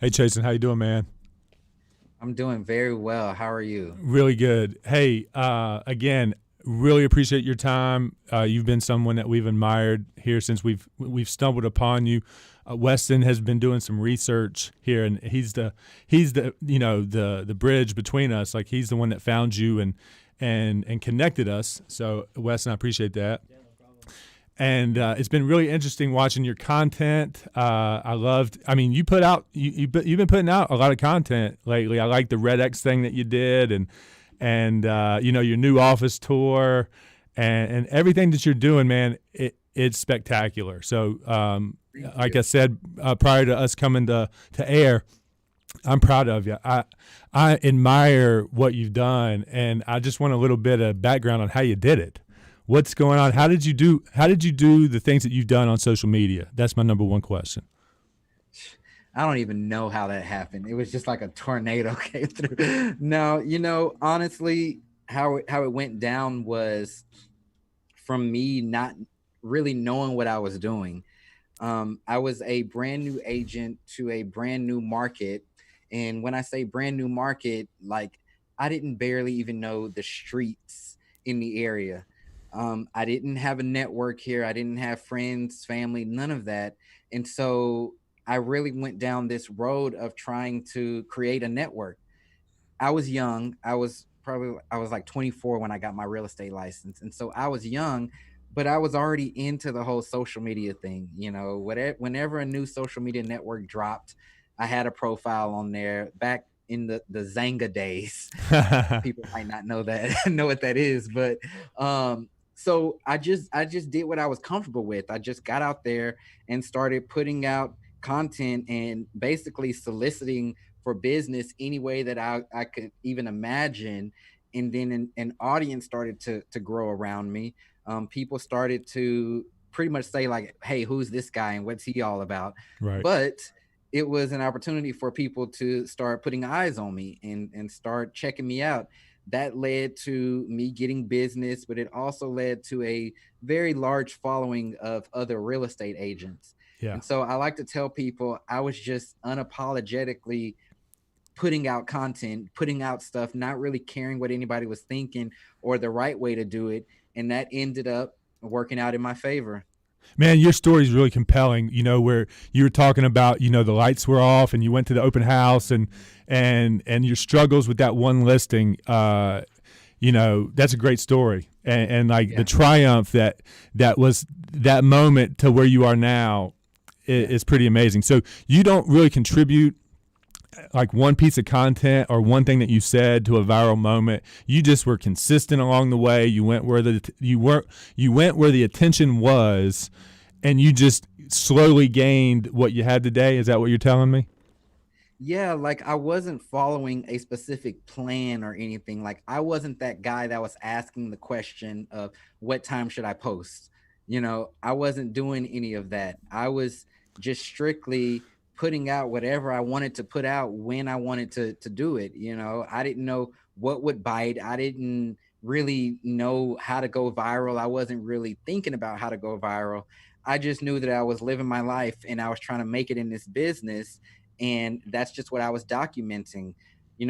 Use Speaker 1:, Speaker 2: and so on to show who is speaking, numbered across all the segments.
Speaker 1: Hey, Chastin, how you doing, man?
Speaker 2: I'm doing very well. How are you?
Speaker 1: Really good. Hey, again, really appreciate your time. You've been someone that we've admired here since we've stumbled upon you. Weston has been doing some research here, and he's the the bridge between us. Like he's the one that found you and connected us. So Weston, I appreciate that. And it's been really interesting watching your content. I loved. I mean, you've been putting out a lot of content lately. I like the Red X thing that you did, and your new office tour, and everything that you're doing, man. It's spectacular. So,
Speaker 2: Thank
Speaker 1: like
Speaker 2: you.
Speaker 1: I said prior to us coming to air, I'm proud of you. I admire what you've done, and I just want a little bit of background on how you did it. What's going on?
Speaker 2: Sure.
Speaker 1: How did you do the things that you've done on social media? That's my number one question.
Speaker 2: I don't even know how that happened. It was just like a tornado came through. No, honestly, how it went down was from me not really knowing what I was doing. I was a brand new agent to a brand new market. And when I say brand new market, like I didn't barely even know the streets in the area. I didn't have a network here. I didn't have friends, family, none of that. And so I really went down this road of trying to create a network. I was young. I was like 24 when I got my real estate license. And so I was young, but I was already into the whole social media thing. Whenever a new social media network dropped, I had a profile on there back in the Zanga days. People might not know that know what that is, but so I just did what I was comfortable with. I just got out there and started putting out content and basically soliciting for business any way that I could even imagine. And then an audience started to grow around me. People started to pretty much say like, "Hey, who's this guy and what's he all about?"
Speaker 1: Right.
Speaker 2: But it was an opportunity for people to start putting eyes on me and start checking me out. That led to me getting business, but it also led to a very large following of other real estate agents.
Speaker 1: Yeah.
Speaker 2: And so I like to tell people I was just unapologetically putting out content, putting out stuff, not really caring what anybody was thinking or the right way to do it. And that ended up working out in my favor.
Speaker 1: Man, your story is really compelling. Where you were talking about, the lights were off, and you went to the open house, and your struggles with that one listing. That's a great story, and like the
Speaker 2: Yeah.
Speaker 1: triumph that was that moment to where you are now
Speaker 2: Yeah.
Speaker 1: is pretty amazing. So you don't really contribute like one piece of content or one thing that you said to a viral moment. You just were consistent along the way. You went where the attention was, and you just slowly gained what you had today. Is that what you're telling me?
Speaker 2: Yeah, like I wasn't following a specific plan or anything. Like I wasn't that guy that was asking the question of what time should I post. I wasn't doing any of that. I was just strictly putting out whatever I wanted to put out when I wanted to do it. I didn't know what would bite. I didn't really know how to go viral. I wasn't really thinking about how to go viral. I just knew that I was living my life and I was trying to make it in this business, and that's just what I was documenting.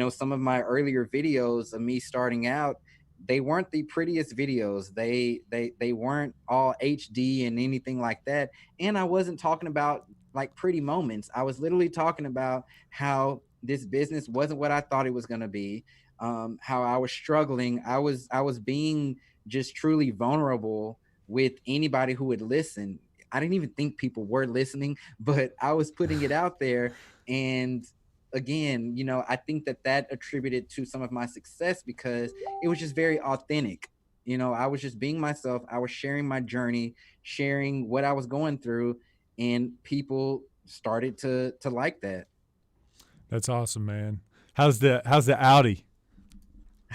Speaker 2: Some of my earlier videos of me starting out, they weren't the prettiest videos. They weren't all HD and anything like that. And I wasn't talking about like pretty moments. I was literally talking about how this business wasn't what I thought it was going to be. How I was struggling. I was being just truly vulnerable with anybody who would listen. I didn't even think people were listening, but I was putting it out there. And again, I think that attributed to some of my success because it was just very authentic. I was just being myself. I was sharing my journey, sharing what I was going through, and people started to like that.
Speaker 1: That's awesome, man. How's the Audi?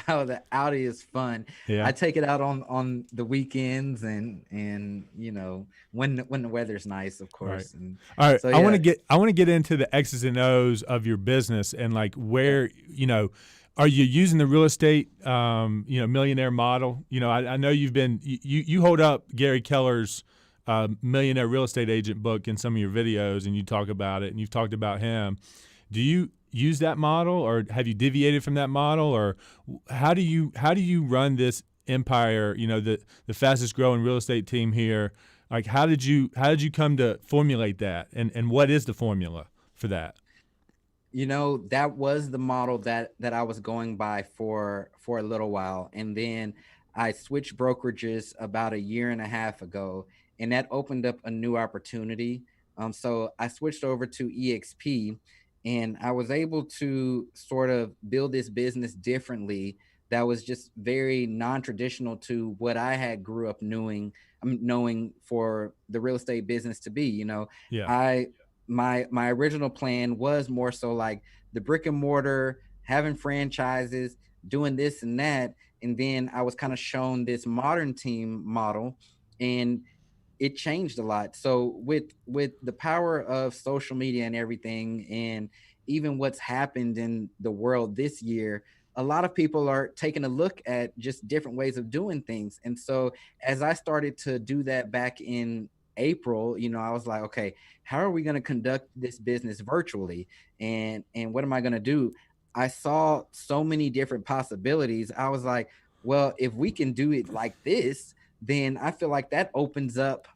Speaker 2: How the Audi is fun.
Speaker 1: Yeah.
Speaker 2: I take it out on the weekends and when the weather's nice, of
Speaker 1: Right.
Speaker 2: course. And
Speaker 1: All right.
Speaker 2: so
Speaker 1: I want to
Speaker 2: yeah.
Speaker 1: get I want to get into the X's and O's of your business and like
Speaker 2: Yeah.
Speaker 1: where are you using the real estate millionaire model? I know you hold up Gary Keller's millionaire real estate agent book in some of your videos, and you talk about it, and you've talked about him. Do you use that model, or have you deviated from that model, or how do you run this empire? You know, the fastest growing real estate team here. Like, how did you come to formulate that, and what is the formula for that?
Speaker 2: That was the model that I was going by for a little while, and then I switched brokerages about a year and a half ago, and that opened up a new opportunity. So I switched over to EXP, and I was able to sort of build this business differently that was just very non-traditional to what I had grew up knowing for the real estate business to be.
Speaker 1: Yeah,
Speaker 2: I my original plan was more so like the brick and mortar, having franchises, doing this and that, and then I was kind of shown this modern team model, and it changed a lot. So with the power of social media and everything, and even what's happened in the world this year, a lot of people are taking a look at just different ways of doing things. And so as I started to do that back in April, I was like, okay, how are we going to conduct this business virtually? And what am I going to do? I saw so many different possibilities. I was like, well, if we can do it like this, then I feel like that opens up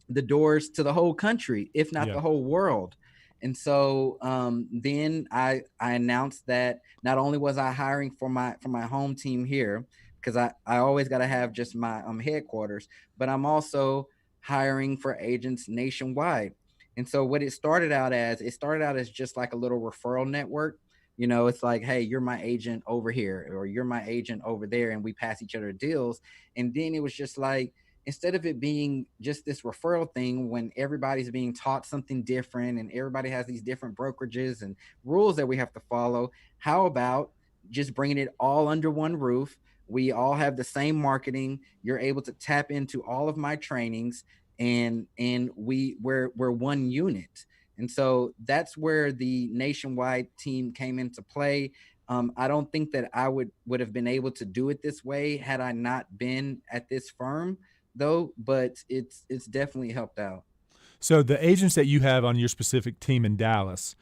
Speaker 2: the doors to the whole country, if not
Speaker 1: yeah.
Speaker 2: the whole world. And so then I announced that not only was I hiring for my home team here, because I always got to have just my headquarters, but I'm also hiring for agents nationwide. And so what it started out as just like a little referral network. It's like, hey, you're my agent over here, or you're my agent over there, and we pass each other deals. And then it was just like, instead of it being just this referral thing when everybody's being taught something different and everybody has these different brokerages and rules that we have to follow, how about just bringing it all under one roof? We all have the same marketing. You're able to tap into all of my trainings, and we're one unit. And so that's where the nationwide team came into play. I don't think that I would have been able to do it this way had I not been at this firm, though, but it's definitely helped out.
Speaker 1: So the agents that you have on your specific team in Dallas,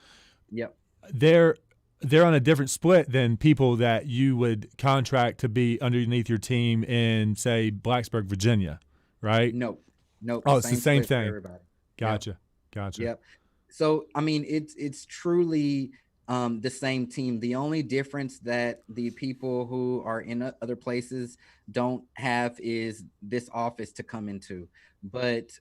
Speaker 2: Yep.
Speaker 1: they're they're on a different split than people that you would contract to be underneath your team in, say, Blacksburg, Virginia, right?
Speaker 2: Nope. Nope.
Speaker 1: Oh, it's the
Speaker 2: Same
Speaker 1: same
Speaker 2: split for
Speaker 1: thing.
Speaker 2: everybody. Yep.
Speaker 1: Gotcha. Gotcha.
Speaker 2: Yep. So I mean, it's truly the same team. The only difference that the people who are in other places don't have is this office to come into. But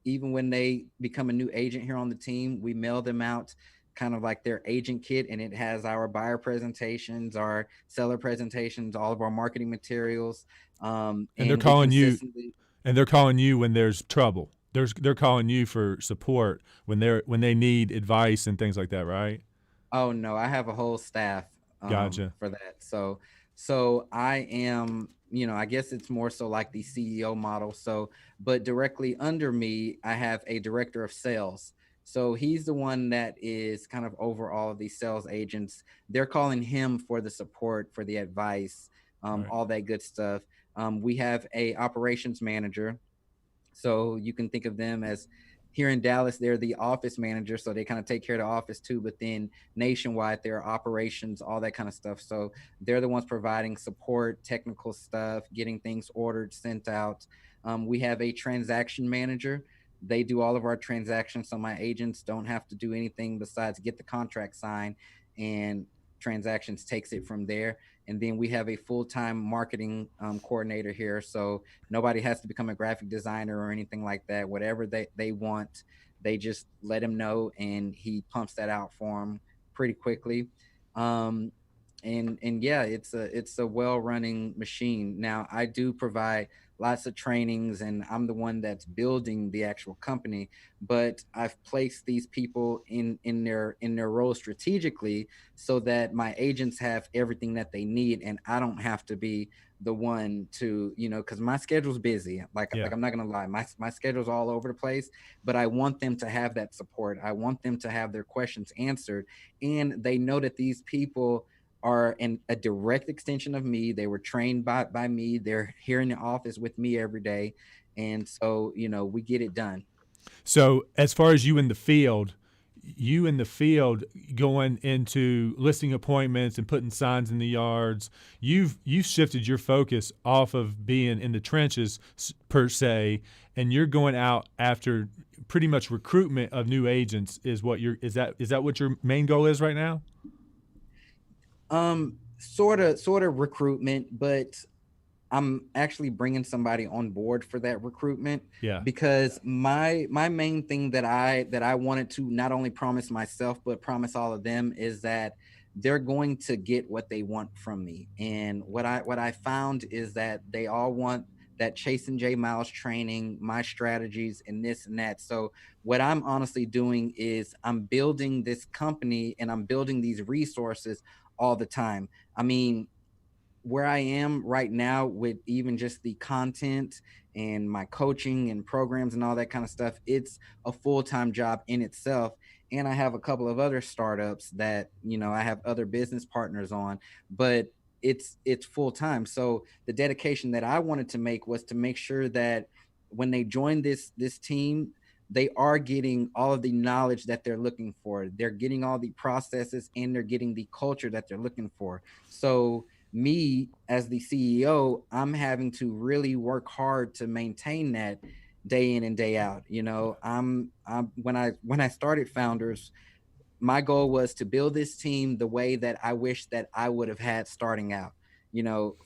Speaker 2: even when they become a new agent here on the team, we mail them out kind of like their agent kit, and it has our buyer presentations, our seller presentations, all of our marketing materials,
Speaker 1: And they're
Speaker 2: and we
Speaker 1: calling you
Speaker 2: consistently.
Speaker 1: and they're calling you when there's trouble. They're calling you for support when they need advice and things like that, right?
Speaker 2: Oh no, I have a whole staff
Speaker 1: Gotcha.
Speaker 2: for that. So I am, I guess it's more so like the CEO model. So, but directly under me, I have a director of sales. So he's the one that is kind of over all of these sales agents. They're calling him for the support, for the advice,
Speaker 1: Right.
Speaker 2: all that good stuff. We have a operations manager, so you can think of them as, here in Dallas, they're the office manager. So they kind of take care of the office too. But then nationwide, there are operations, all that kind of stuff. So they're the ones providing support, technical stuff, getting things ordered, sent out. We have a transaction manager. They do all of our transactions. So my agents don't have to do anything besides get the contract signed, and transactions takes it from there. And then we have a full-time marketing coordinator here. So nobody has to become a graphic designer or anything like that. Whatever they want, they just let him know, and he pumps that out for them pretty quickly. Um, and yeah, it's a well running machine. Now I do provide lots of trainings, and I'm the one that's building the actual company, but I've placed these people in their role strategically, so that my agents have everything that they need, and I don't have to be the one to, because my schedule's busy. Like
Speaker 1: Yeah.
Speaker 2: I'm not gonna lie, my schedule's all over the place, but I want them to have that support. I want them to have their questions answered, and they know that these people are a direct extension of me. They were trained by me. They're here in the office with me every day, and so we get it done.
Speaker 1: So as far as you in the field, you in the field going into listing appointments and putting signs in the yards, you've shifted your focus off of being in the trenches per se, and you're going out after pretty much recruitment of new agents. Is that what your main goal is right now?
Speaker 2: Sort of recruitment, but I'm actually bringing somebody on board for that recruitment,
Speaker 1: Yeah.
Speaker 2: because my main thing that I wanted to not only promise myself but promise all of them is that they're going to get what they want from me. And what I found is that they all want that Chasing J Miles training, my strategies, and this and that. So what I'm honestly doing is I'm building this company and I'm building these resources all the time. I mean, where I am right now with even just the content and my coaching and programs and all that kind of stuff, it's a full-time job in itself. And I have a couple of other startups that, I have other business partners on, but it's full time. So the dedication that I wanted to make was to make sure that when they join this team, they are getting all of the knowledge that they're looking for. They're getting all the processes and they're getting the culture that they're looking for. So me as the CEO, I'm having to really work hard to maintain that day in and day out. I'm when I started Founders, my goal was to build this team the way that I wish that I would have had starting out.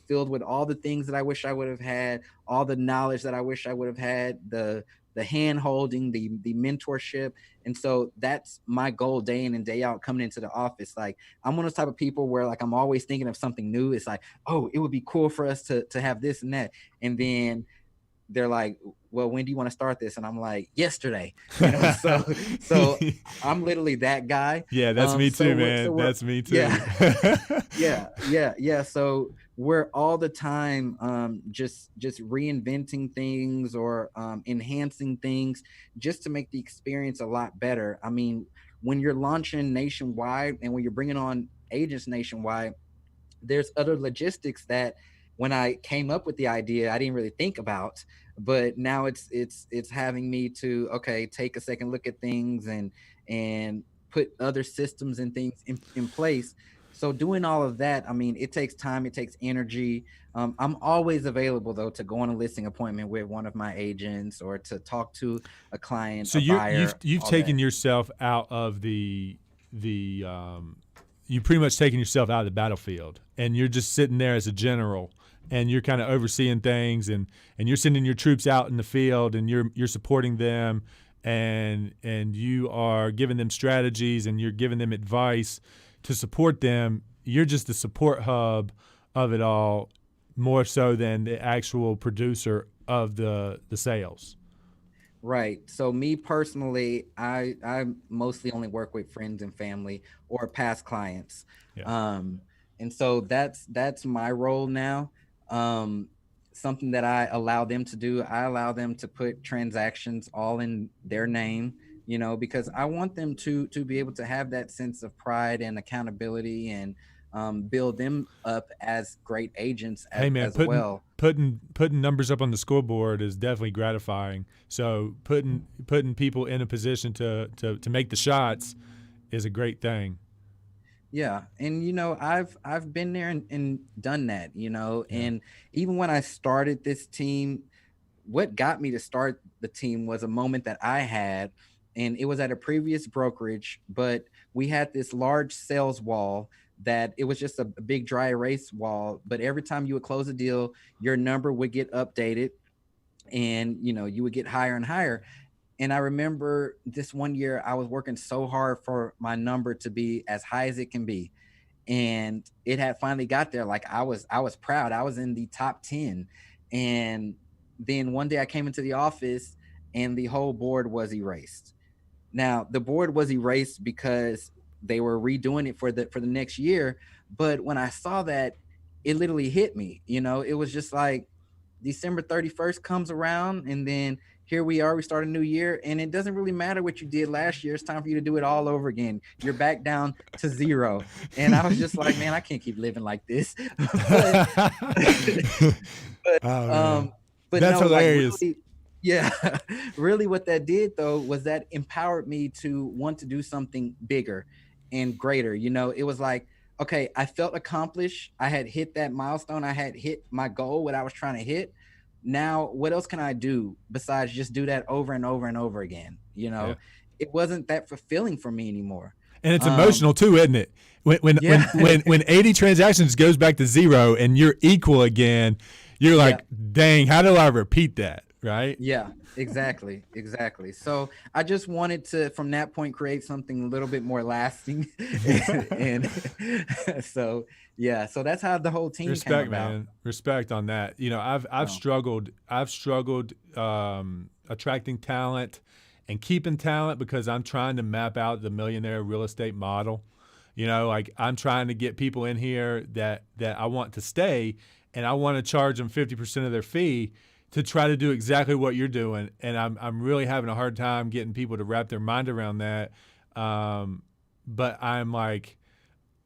Speaker 2: Filled with all the things that I wish I would have had, all the knowledge that I wish I would have had, the hand holding, the mentorship. And so that's my goal day in and day out coming into the office. Like, I'm one of those type of people where, like, I'm always thinking of something new. It's like, oh, it would be cool for us to have this and that. And then they're like, well, when do you want to start this? And I'm like, yesterday. So I'm literally that guy.
Speaker 1: Yeah, that's me
Speaker 2: So
Speaker 1: too,
Speaker 2: we're so
Speaker 1: man.
Speaker 2: we're
Speaker 1: That's me too.
Speaker 2: yeah. Yeah. So we're all the time just reinventing things or enhancing things just to make the experience a lot better. I mean, when you're launching nationwide and when you're bringing on agents nationwide, there's other logistics that when I came up with the idea, I didn't really think about, but now it's having me to, okay, take a second look at things and put other systems and things in place. So doing all of that, I mean, it takes time, it takes energy. I'm always available though to go on a listing appointment with one of my agents or to talk to a client,
Speaker 1: So
Speaker 2: a
Speaker 1: you've
Speaker 2: buyer,
Speaker 1: you've
Speaker 2: all that.
Speaker 1: taken yourself out of the you pretty much taken yourself out of the battlefield, and you're just sitting there as a general, and you're kind of overseeing things, and you're sending your troops out in the field, and you're supporting them, and you are giving them strategies, and you're giving them advice to support them. You're just the support hub of it all, more so than the actual producer of the sales.
Speaker 2: Right. So me personally, I mostly only work with friends and family or past clients.
Speaker 1: Yeah.
Speaker 2: Um and so that's my role now. Um Something that I allow them to do, I allow them to put transactions all in their name, because I want them to be able to have that sense of pride and accountability and build them up as great agents
Speaker 1: Hey man,
Speaker 2: as
Speaker 1: putting
Speaker 2: well.
Speaker 1: putting numbers up on the scoreboard is definitely gratifying. So putting people in a position to make the shots is a great thing.
Speaker 2: Yeah, and I've been there and done that,
Speaker 1: Yeah.
Speaker 2: and even when I started this team, what got me to start the team was a moment that I had, and it was at a previous brokerage, but we had this large sales wall that it was just a big dry erase wall, but every time you would close a deal, your number would get updated and you would get higher and higher. And I remember this one year I was working so hard for my number to be as high as it can be. And it had finally got there. Like, I was proud. I was in the top 10. And then one day I came into the office and the whole board was erased. Now, the board was erased because they were redoing it for the next year. But when I saw that, it literally hit me. It was just like December 31st comes around, and then here we are. We start a new year, and it doesn't really matter what you did last year. It's time for you to do it all over again. You're back down to zero. And I was just like, man, I can't keep living like this. but
Speaker 1: Oh man,
Speaker 2: um, but
Speaker 1: that's
Speaker 2: no, like,
Speaker 1: hilarious.
Speaker 2: really, Yeah, really what that did though was that empowered me to want to do something bigger and greater. It was like, okay, I felt accomplished. I had hit that milestone. I had hit my goal, what I was trying to hit. Now, what else can I do besides just do that over and over and over again?
Speaker 1: Yeah.
Speaker 2: It wasn't that fulfilling for me anymore.
Speaker 1: And it's
Speaker 2: Um,
Speaker 1: emotional too, isn't it? When when when
Speaker 2: yeah,
Speaker 1: when when 80 transactions goes back to zero and you're equal again, you're
Speaker 2: yeah.
Speaker 1: like, dang, how do I repeat that? Right?
Speaker 2: Yeah, exactly, exactly. So I just wanted to, from that point, create something a little bit more lasting, and so yeah, so that's how the whole team came
Speaker 1: Respect,
Speaker 2: about.
Speaker 1: man. Respect on that. I've
Speaker 2: So
Speaker 1: struggled. I've struggled attracting talent and keeping talent because I'm trying to map out the millionaire real estate model. Like I'm trying to get people in here that I want to stay, and I want to charge them 50% of their fee to try to do exactly what you're doing. And I'm really having a hard time getting people to wrap their mind around that. But I'm like,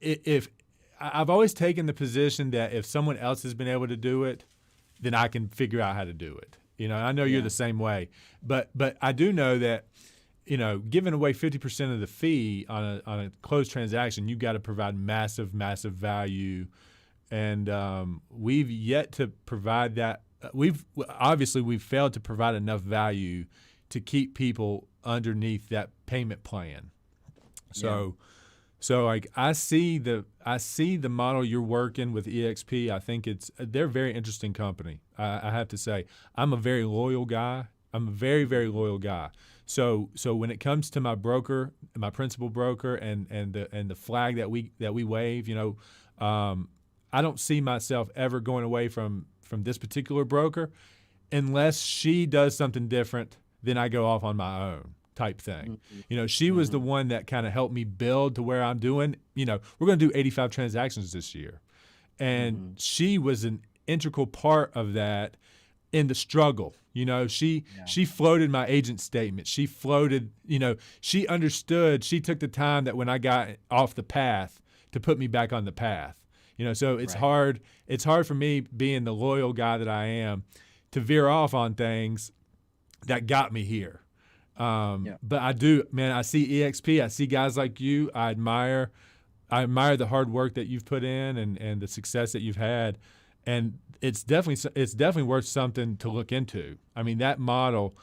Speaker 1: if I've always taken the position that if someone else has been able to do it, then I can figure out how to do it. I know you're
Speaker 2: yeah,
Speaker 1: the same way, but I do know that giving away 50% of the fee on a closed transaction, you've got to provide massive, massive value, and we've yet to provide that. We've failed to provide enough value to keep people underneath that payment plan.
Speaker 2: yeah,
Speaker 1: So like I see the model you're working with EXP. I think they're a very interesting company. I have to say I'm a very loyal guy. I'm a very, very loyal guy. So when it comes to my broker, my principal broker, and the flag that we wave, I don't see myself ever going away from this particular broker unless she does something different. Then I go off on my own type thing.
Speaker 2: hmm
Speaker 1: She was the
Speaker 2: hmm
Speaker 1: one that kind of helped me build to where I'm doing. We're going to do 85 transactions this year. And
Speaker 2: hmm
Speaker 1: she was an integral part of that in the struggle.
Speaker 2: yeah,
Speaker 1: She floated my agent statement. She floated, she understood. She took the time that when I got off the path to put me back on the path. So it's
Speaker 2: right,
Speaker 1: hard. It's hard for me being the loyal guy that I am to veer off on things that got me here.
Speaker 2: yeah,
Speaker 1: But I do, man. I see EXP. I see guys like you. I admire the hard work that you've put in and the success that you've had, and it's definitely worth something to look into. I mean, that model,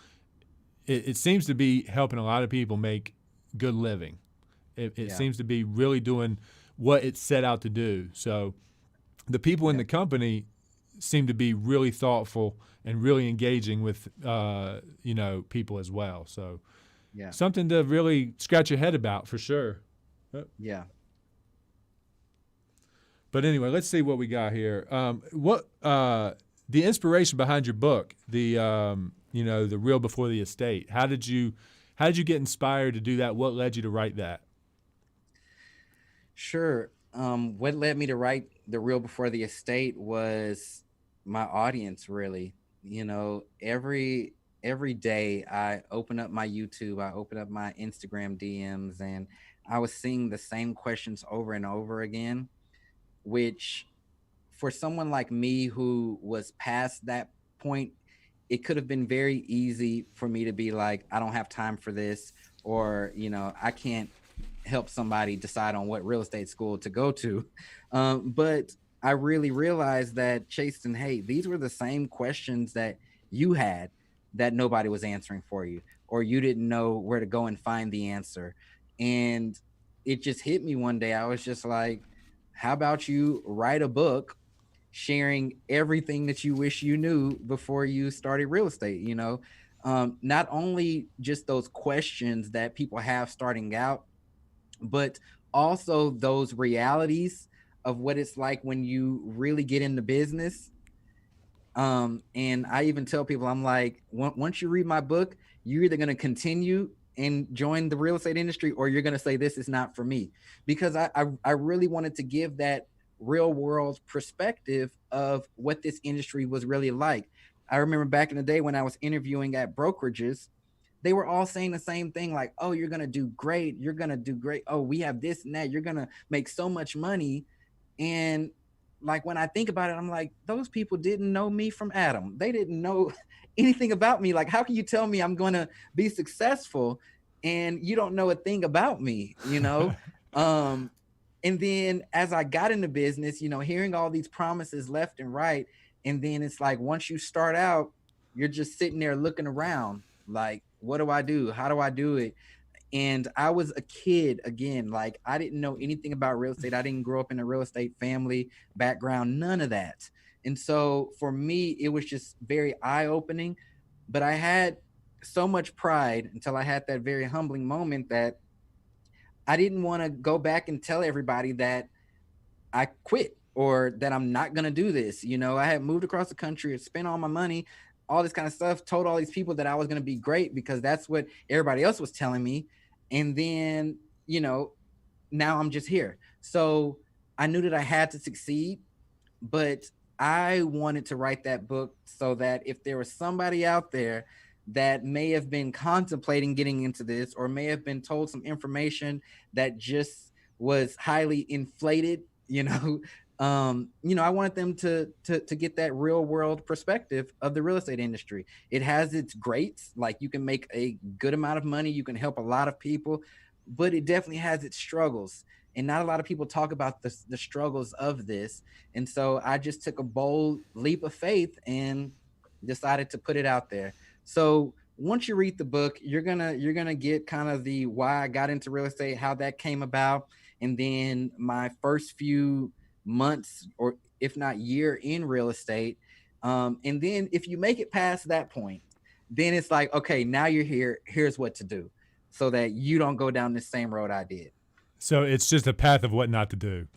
Speaker 1: it seems to be helping a lot of people make good living. It
Speaker 2: yeah,
Speaker 1: seems to be really doing what it set out to do. So the people in
Speaker 2: yeah,
Speaker 1: the company seem to be really thoughtful and really engaging with people as well. So
Speaker 2: yeah,
Speaker 1: something to really scratch your head about for sure.
Speaker 2: yeah.
Speaker 1: But anyway, let's see what we got here. What the inspiration behind your book, the real before the estate? How did you get inspired to do that? What led you to write that?
Speaker 2: Sure. What led me to write The Real Before the Estate was my audience, really. Every day I open up my YouTube, I open up my Instagram DMs, and I was seeing the same questions over and over again, which for someone like me who was past that point, it could have been very easy for me to be like, I don't have time for this, or, I can't help somebody decide on what real estate school to go to. But I really realized that, Chaston, hey, these were the same questions that you had that nobody was answering for you, or you didn't know where to go and find the answer. And it just hit me one day. I was just like, how about you write a book sharing everything that you wish you knew before you started real estate? Not only just those questions that people have starting out, but also those realities of what it's like when you really get into business. And I even tell people, I'm like, once you read my book, you're either going to continue and join the real estate industry, or you're going to say, this is not for me. Because I really wanted to give that real world perspective of what this industry was really like. I remember back in the day when I was interviewing at brokerages, they were all saying the same thing, like, oh, you're going to do great. You're going to do great. Oh, we have this and that. You're going to make so much money. And like when I think about it, I'm like, those people didn't know me from Adam. They didn't know anything about me. Like, how can you tell me I'm gonna be successful and you don't know a thing about me, you know? Um, and then as I got into business, you know, hearing all these promises left and right, and then it's like once you start out, you're just sitting there looking around, like, what do I do? How do I do it? And I was a kid again, like I didn't know anything about real estate. I didn't grow up in a real estate family background, none of that. And so for me, it was just very eye-opening. But I had so much pride until I had that very humbling moment that I didn't want to go back and tell everybody that I quit or that I'm not going to do this. You know, I had moved across the country, spent all my money, all this kind of stuff, told all these people that I was going to be great because that's what everybody else was telling me. And then, you know, now I'm just here. So I knew that I had to succeed, but I wanted to write that book so that if there was somebody out there that may have been contemplating getting into this or may have been told some information that just was highly inflated, you know, I wanted them to get that real world perspective of the real estate industry. It has its greats, like you can make a good amount of money, you can help a lot of people, but it definitely has its struggles. And not a lot of people talk about the struggles of this. And so I just took a bold leap of faith and decided to put it out there. So once you read the book, you're gonna get kind of the why I got into real estate, how that came about, and then my first few months or if not year in real estate. And then if you make it past that point, then it's like, okay, now you're here. Here's what to do so that you don't go down the same road I did.
Speaker 1: So it's just a path of what not to do.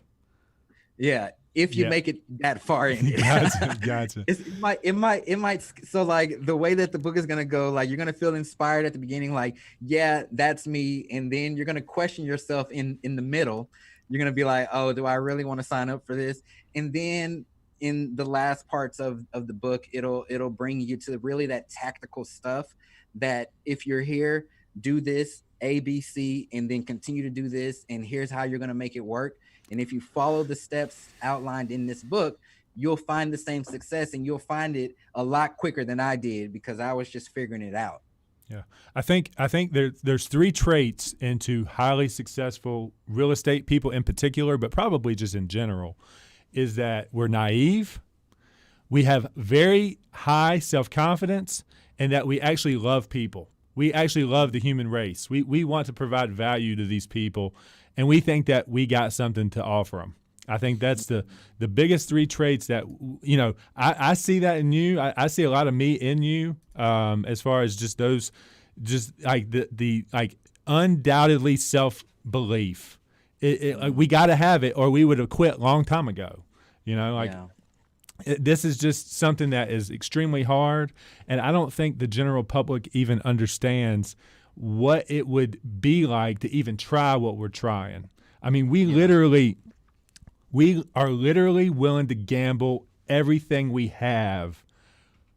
Speaker 2: Yeah, if you
Speaker 1: Yeah.
Speaker 2: make it that far in it.
Speaker 1: Gotcha.
Speaker 2: It might. So like the way that the book is gonna go, like you're gonna feel inspired at the beginning, like yeah, that's me, and then you're gonna question yourself in the middle. You're gonna be like, oh, do I really want to sign up for this? And then in the last parts of the book, it'll bring you to really that tactical stuff. That if you're here, do this A, B, C, and then continue to do this, and here's how you're gonna make it work. And if you follow the steps outlined in this book, you'll find the same success and you'll find it a lot quicker than I did because I was just figuring it out.
Speaker 1: Yeah, I think there's three traits into highly successful real estate people in particular, but probably just in general, is that we're naive, we have very high self-confidence, and that we actually love people. We actually love the human race. We want to provide value to these people, and we think that we got something to offer them. I think that's the biggest three traits that, you know, I see that in you. I see a lot of me in you, as far as just those, just like the like undoubtedly self-belief. Like, we got to have it or we would have quit a long time ago, you know, like.
Speaker 2: Yeah.
Speaker 1: This is just something that is extremely hard, and I don't think the general public even understands what it would be like to even try what we're trying. I mean, we are literally willing to gamble everything we have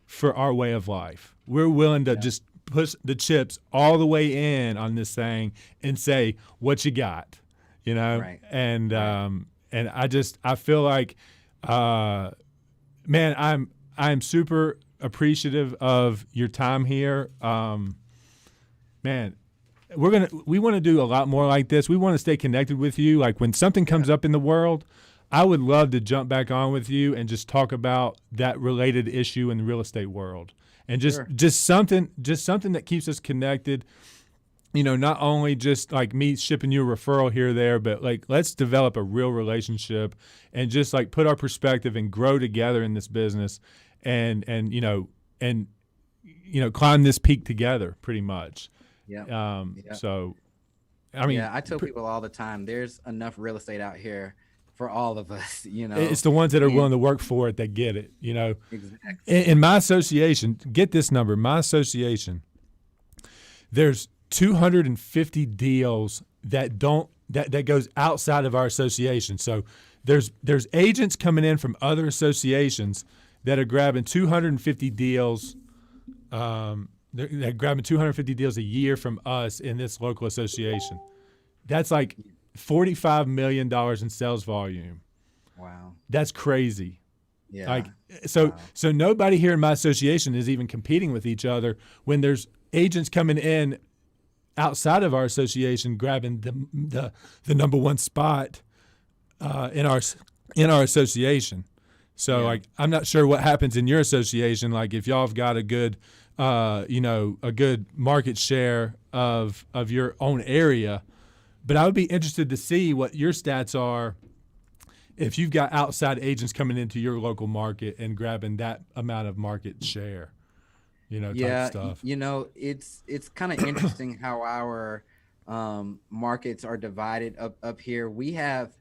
Speaker 1: for our way of life. We're willing to just push the chips all the way in on this thing and say, what you got, you know?
Speaker 2: Right.
Speaker 1: And I feel like, man, I'm super appreciative of your time here. Man, we want to do a lot more like this. We want to stay connected with you. Like when something comes up in the world, I would love to jump back on with you and just talk about that related issue in the real estate world. And just something that keeps us connected. You know, not only just like me shipping you a referral here or there, but like let's develop a real relationship and just like put our perspective and grow together in this business and climb this peak together pretty much.
Speaker 2: Yeah.
Speaker 1: So, I mean,
Speaker 2: Yeah, I tell people all the time, there's enough real estate out here for all of us, you know.
Speaker 1: it's the ones that are willing to work for it that get it, you know.
Speaker 2: Exactly.
Speaker 1: In my association, get this number, my association, there's 250 deals that goes outside of our association. So there's agents coming in from other associations that are grabbing 250 deals. They're grabbing 250 deals a year from us in this local association. That's like $45 million in sales volume.
Speaker 2: Wow.
Speaker 1: That's crazy.
Speaker 2: Yeah.
Speaker 1: Like so
Speaker 2: Wow.
Speaker 1: so nobody here in my association is even competing with each other when there's agents coming in outside of our association grabbing the number one spot in our association. So
Speaker 2: Yeah.
Speaker 1: like I'm not sure what happens in your association. Like if y'all have got a good a good market share of your own area, but I would be interested to see what your stats are if you've got outside agents coming into your local market and grabbing that amount of market share, type
Speaker 2: Yeah,
Speaker 1: stuff.
Speaker 2: it's kind of interesting how our markets are divided up here. We have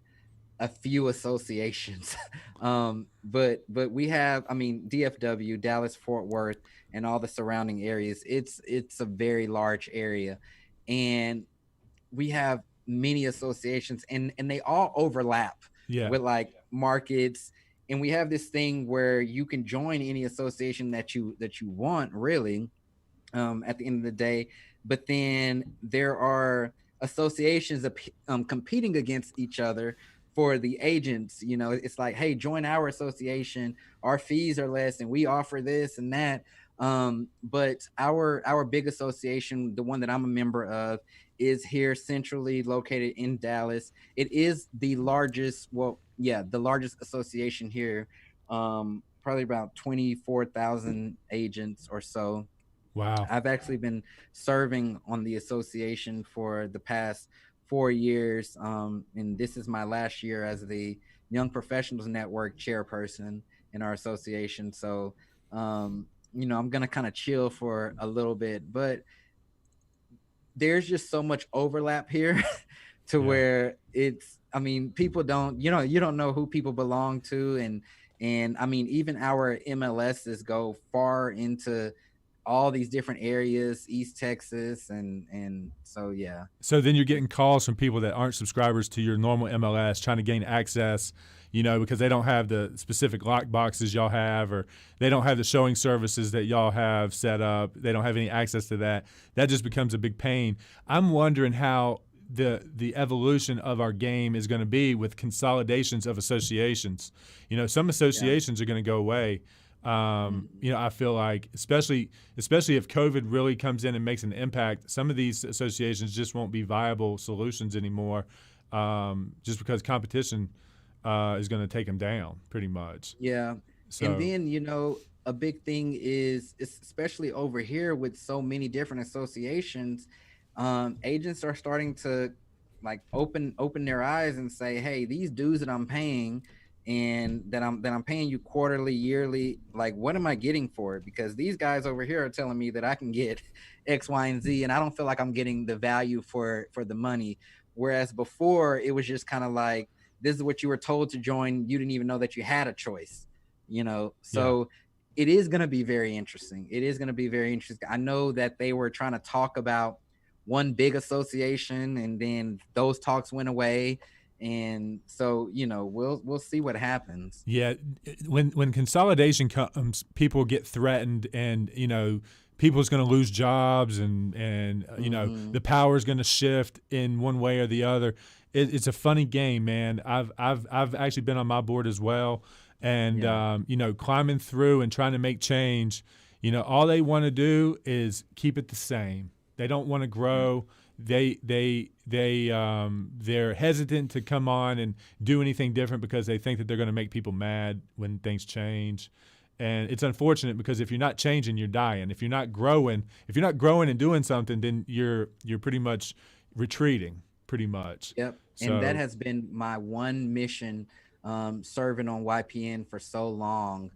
Speaker 2: a few associations, but we have, I mean, DFW, Dallas, Fort Worth, and all the surrounding areas. It's a very large area, and we have many associations, and they all overlap
Speaker 1: Yeah.
Speaker 2: with like markets. And we have this thing where you can join any association that you want, really, at the end of the day. But then there are associations of, competing against each other for the agents. It's like, hey, join our association. Our fees are less, and we offer this and that. But our big association, the one that I'm a member of, is here centrally located in Dallas. It is the largest, well, yeah, the largest association here. Probably about 24,000 agents or so.
Speaker 1: Wow.
Speaker 2: I've actually been serving on the association for the past 4 years, and this is my last year as the Young Professionals Network chairperson in our association. So, I'm gonna kind of chill for a little bit, but there's just so much overlap here to
Speaker 1: Yeah.
Speaker 2: where it's, I mean, people don't, you don't know who people belong to. And I mean, even our MLSs go far into all these different areas, East Texas, and so yeah.
Speaker 1: So then you're getting calls from people that aren't subscribers to your normal MLS trying to gain access, because they don't have the specific lock boxes y'all have, or they don't have the showing services that y'all have set up. They don't have any access to that. That just becomes a big pain. I'm wondering how the evolution of our game is going to be with consolidations of associations. Some
Speaker 2: Yeah.
Speaker 1: associations are going to go away.
Speaker 2: Mhm.
Speaker 1: I feel like, especially if COVID really comes in and makes an impact, some of these associations just won't be viable solutions anymore, just because competition is going to take them down pretty much.
Speaker 2: Yeah. And
Speaker 1: So
Speaker 2: then, a big thing is, especially over here with so many different associations, agents are starting to like open their eyes and say, hey, these dues that I'm paying, and that I'm paying you quarterly, yearly, like, what am I getting for it? Because these guys over here are telling me that I can get X, Y, and Z, and I don't feel like I'm getting the value for the money. Whereas before it was just kind of like, this is what you were told to join. You didn't even know that you had a choice,
Speaker 1: yeah,
Speaker 2: So it is going to be very interesting. It is going to be very interesting. I know that they were trying to talk about one big association, and then those talks went away. And so, we'll see what happens.
Speaker 1: yeah. When consolidation comes, people get threatened, and people's going to lose jobs, and
Speaker 2: Hmm.
Speaker 1: the power is going to shift in one way or the other. It's a funny game, man. I've actually been on my board as well, and
Speaker 2: Yeah.
Speaker 1: climbing through and trying to make change. All they want to do is keep it the same. They don't want to
Speaker 2: Yeah.
Speaker 1: grow. They're hesitant to come on and do anything different because they think that they're going to make people mad when things change. And it's unfortunate because if you're not changing, you're dying. If you're not growing and doing something, then you're pretty much retreating, pretty much.
Speaker 2: Yep. And that
Speaker 1: So
Speaker 2: has been my one mission, serving on YPN for so long,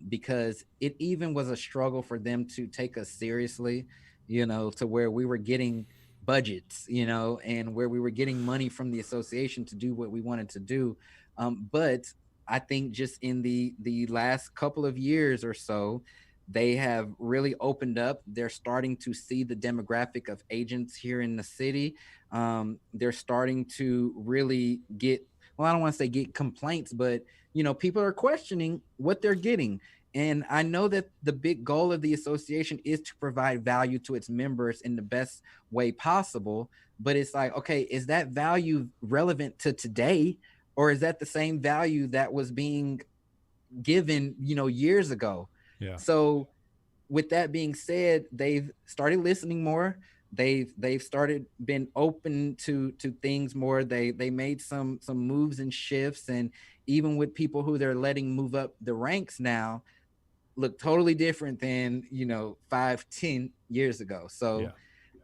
Speaker 2: because it even was a struggle for them to take us seriously, to where we were getting budgets, and where we were getting money from the association to do what we wanted to do. But I think just in the last couple of years or so, they have really opened up. They're starting to see the demographic of agents here in the city. They're starting to really get, well, I don't want to say get complaints, but people are questioning what they're getting. And I know that the big goal of the association is to provide value to its members in the best way possible. But it's like, okay, is that value relevant to today? or is that the same value that was being given, years ago?
Speaker 1: Yeah.
Speaker 2: So with that being said, they've started listening more. They've started been open to things more. They made some moves and shifts, and even with people who they're letting move up the ranks now, look totally different than 5-10 years ago.
Speaker 1: Yeah.
Speaker 2: So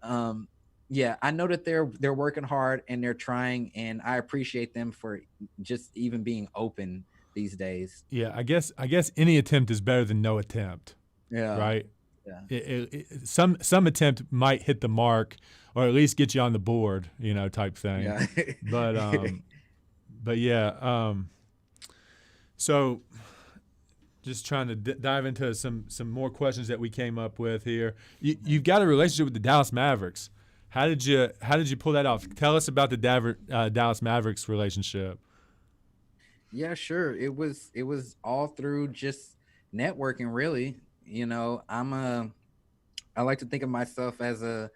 Speaker 2: um yeah, I know that they're working hard and they're trying, and I appreciate them for just even being open these days.
Speaker 1: Yeah. I guess any attempt is better than no attempt,
Speaker 2: Yeah.
Speaker 1: right?
Speaker 2: Yeah.
Speaker 1: Some attempt might hit the mark, or at least get you on the board, type thing.
Speaker 2: Yeah.
Speaker 1: But but yeah. So just trying to dive into some more questions that we came up with here. You've got a relationship with the Dallas Mavericks. How did you pull that off? Tell us about the Dallas Mavericks relationship.
Speaker 2: Yeah, sure. It was all through just networking, really. I like to think of myself as a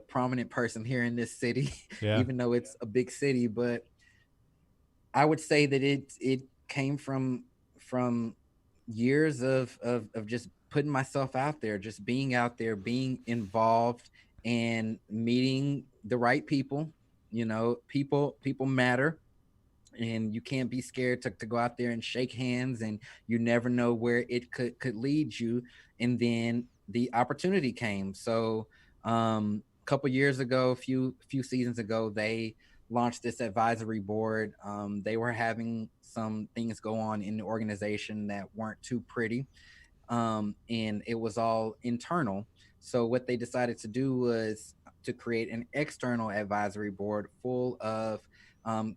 Speaker 2: prominent person here in this city,
Speaker 1: Yeah.
Speaker 2: even though it's a big city. But I would say that it came from years of just putting myself out there, just being out there, being involved, and meeting the right people. People matter, and you can't be scared to go out there and shake hands, and you never know where it could lead you. And then the opportunity came. So a couple years ago, a few seasons ago, they launched this advisory board. They were having some things go on in the organization that weren't too pretty, and it was all internal. So what they decided to do was to create an external advisory board full of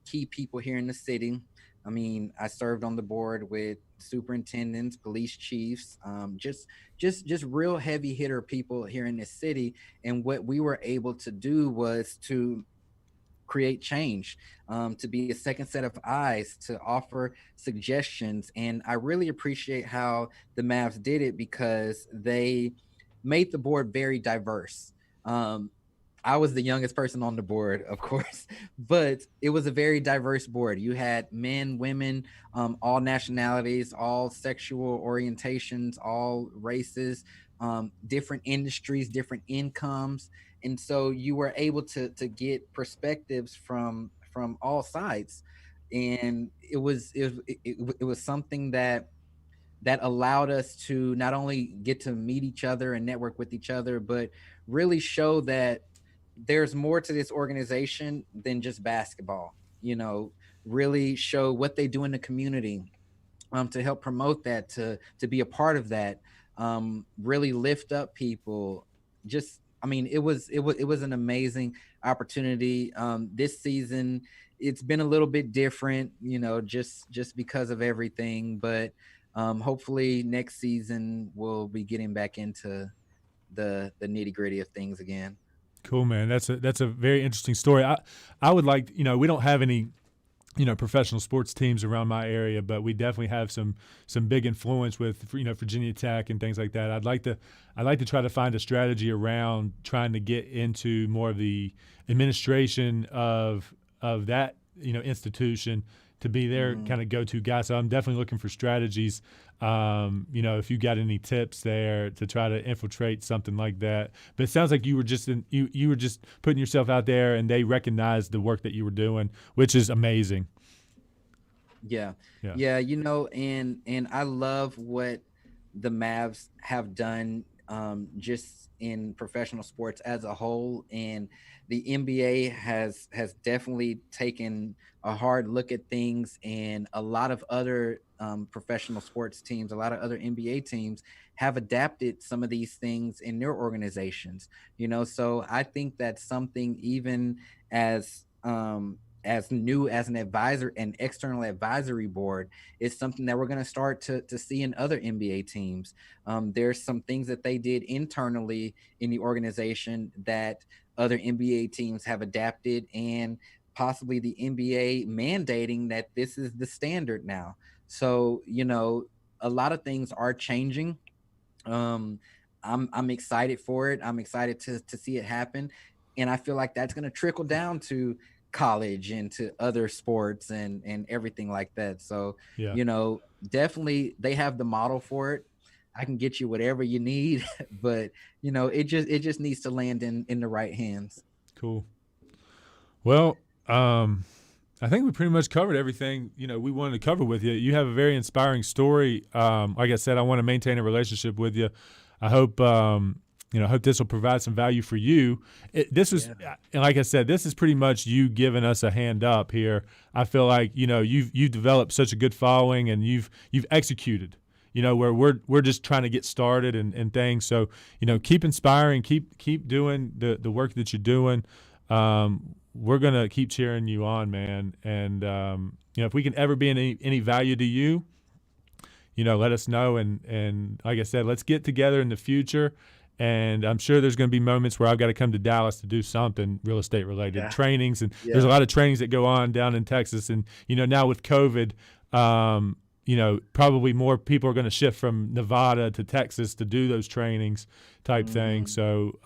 Speaker 2: key people here in the city. I mean, I served on the board with superintendents, police chiefs, just real heavy hitter people here in this city. And what we were able to do was to create change, to be a second set of eyes, to offer suggestions. And I really appreciate how the Mavs did it because they made the board very diverse. Um, I was the youngest person on the board, of course, but it was a very diverse board. You had men, women, all nationalities, all sexual orientations, all races, different industries, different incomes, and so you were able to get perspectives from all sides, and it was something that allowed us to not only get to meet each other and network with each other, but really show that there's more to this organization than just basketball. Really show what they do in the community, to help promote that, to be a part of that, really lift up people. Just, I mean, it was an amazing opportunity. This season, it's been a little bit different, just because of everything. But hopefully next season we'll be getting back into the nitty gritty of things again.
Speaker 1: Cool, man. That's a very interesting story. I would like, we don't have any professional sports teams around my area, but we definitely have some big influence with Virginia Tech and things like that. I'd like to try to find a strategy around trying to get into more of the administration of that institution, to be their
Speaker 2: Mm,
Speaker 1: kind of go-to guy. So I'm definitely looking for strategies. If you got any tips there to try to infiltrate something like that. But it sounds like you were just putting yourself out there, and they recognized the work that you were doing, which is amazing.
Speaker 2: yeah,
Speaker 1: Yeah.
Speaker 2: yeah, and I love what the Mavs have done, just in professional sports as a whole, and the NBA has definitely taken a hard look at things, and a lot of other professional sports teams, a lot of other NBA teams have adapted some of these things in their organizations. So I think that's something, even as new as an external advisory board, is something that we're going to start to see in other NBA teams. There's some things that they did internally in the organization that other NBA teams have adapted, and possibly the NBA mandating that this is the standard now. So, a lot of things are changing. um I'm excited for it. I'm excited to see it happen, and I feel like that's going to trickle down to college and to other sports and everything like that. So,
Speaker 1: Yeah.
Speaker 2: definitely they have the model for it. I can get you whatever you need, but it just needs to land in the right hands.
Speaker 1: Cool. Well, I think we pretty much covered everything we wanted to cover with you. You have a very inspiring story. Like I said, I want to maintain a relationship with you. I hope hope this will provide some value for you. This was, like I said, this is pretty much you giving us a hand up here. I feel like you've developed such a good following, and you've executed. Where we're just trying to get started and things. So keep inspiring, keep doing the work that you're doing. We're gonna keep cheering you on, man. And if we can ever be any value to you, let us know. And like I said, let's get together in the future. And I'm sure there's going to be moments where I've got to come to Dallas to do something real estate related trainings. And there's a lot of trainings that go on down in Texas. And now with COVID, probably more people are going to shift from Nevada to Texas to do those trainings type thing. So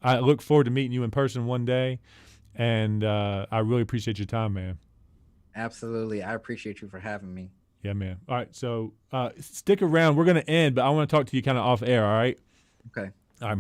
Speaker 1: I look forward to meeting you in person one day. And I really appreciate your time, man.
Speaker 2: Absolutely. I appreciate you for having me.
Speaker 1: Yeah, man. All right. So stick around. We're going to end, but I want to talk to you kind of off air. All right.
Speaker 2: Okay.
Speaker 1: All right.